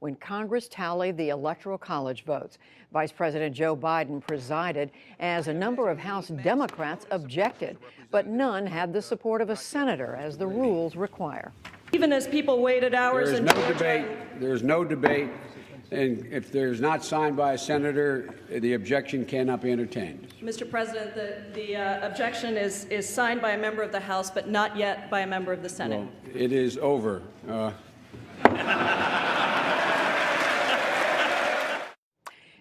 when Congress tallied the Electoral College votes. Vice President Joe Biden presided as a number of House Democrats objected, but none had the support of a senator, as the rules require. Even as people waited hours in Georgia. There is no debate. And if there's not signed by a senator, the objection cannot be entertained. Mr. President, the objection is signed by a member of the House, but not yet by a member of the Senate. Well, it is over.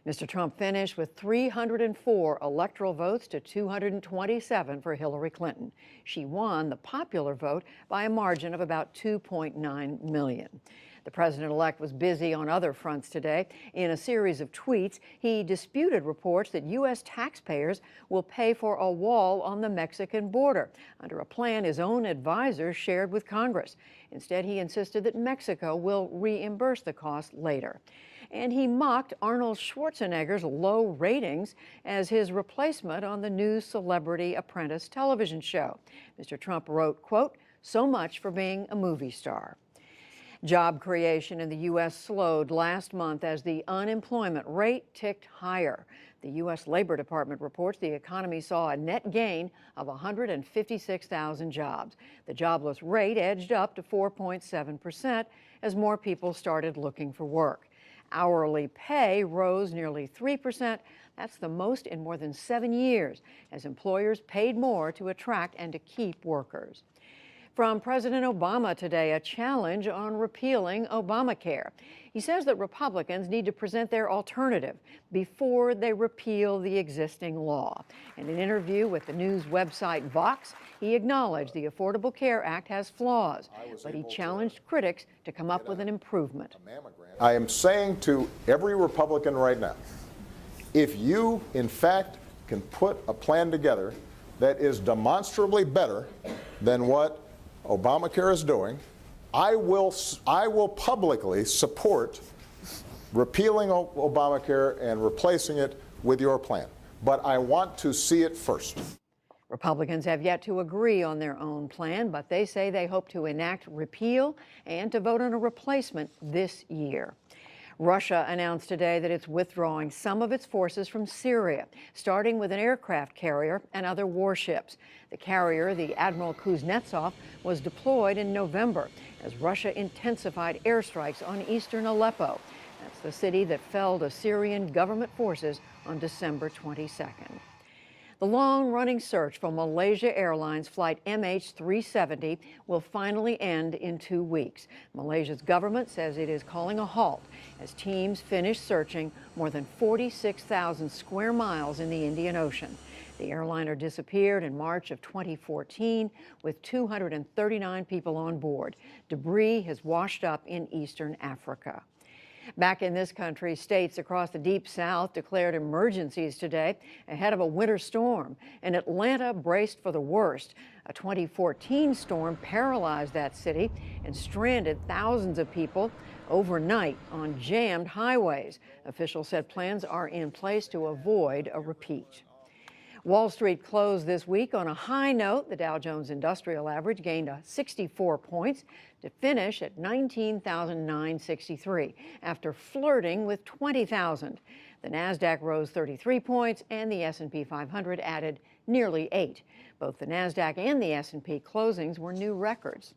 Mr. Trump finished with 304 electoral votes to 227 for Hillary Clinton. She won the popular vote by a margin of about 2.9 million. The president-elect was busy on other fronts today. In a series of tweets, he disputed reports that U.S. taxpayers will pay for a wall on the Mexican border under a plan his own advisors shared with Congress. Instead, he insisted that Mexico will reimburse the cost later. And he mocked Arnold Schwarzenegger's low ratings as his replacement on the new Celebrity Apprentice television show. Mr. Trump wrote, quote, "So much for being a movie star." Job creation in the U.S. slowed last month as the unemployment rate ticked higher. The U.S. Labor Department reports the economy saw a net gain of 156,000 jobs. The jobless rate edged up to 4.7% as more people started looking for work. Hourly pay rose nearly 3%. That's the most in more than 7 years, as employers paid more to attract and to keep workers. From President Obama today, a challenge on repealing Obamacare. He says that Republicans need to present their alternative before they repeal the existing law. In an interview with the news website Vox, he acknowledged the Affordable Care Act has flaws, but he challenged critics to come up with an improvement. I am saying to every Republican right now, if you, in fact, can put a plan together that is demonstrably better than what Obamacare is doing, I will publicly support repealing Obamacare and replacing it with your plan. But I want to see it first. Republicans have yet to agree on their own plan, but they say they hope to enact repeal and to vote on a replacement this year. Russia announced today that it's withdrawing some of its forces from Syria, starting with an aircraft carrier and other warships. The carrier, the Admiral Kuznetsov, was deployed in November as Russia intensified airstrikes on eastern Aleppo. That's the city that fell to Syrian government forces on December 22nd. The long-running search for Malaysia Airlines flight MH370 will finally end in 2 weeks. Malaysia's government says it is calling a halt as teams finish searching more than 46,000 square miles in the Indian Ocean. The airliner disappeared in March of 2014 with 239 people on board. Debris has washed up in eastern Africa. Back in this country, states across the Deep South declared emergencies today ahead of a winter storm, and Atlanta braced for the worst. A 2014 storm paralyzed that city and stranded thousands of people overnight on jammed highways. Officials said plans are in place to avoid a repeat. Wall Street closed this week on a high note. The Dow Jones Industrial Average gained 64 points to finish at 19,963 after flirting with 20,000. The Nasdaq rose 33 points and the S&P 500 added nearly 8. Both the Nasdaq and the S&P closings were new records.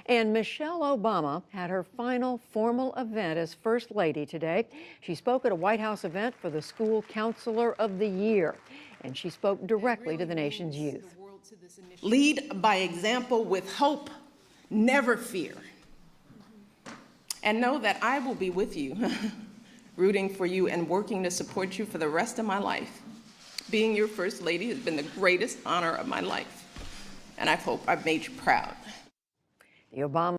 And Michelle Obama had her final formal event as First Lady today. She spoke at a White House event for the School Counselor of the Year, and she spoke directly to the nation's youth. Lead by example with hope, never fear. And know that I will be with you, rooting for you and working to support you for the rest of my life. Being your First Lady has been the greatest honor of my life, and I hope I've made you proud. The Obama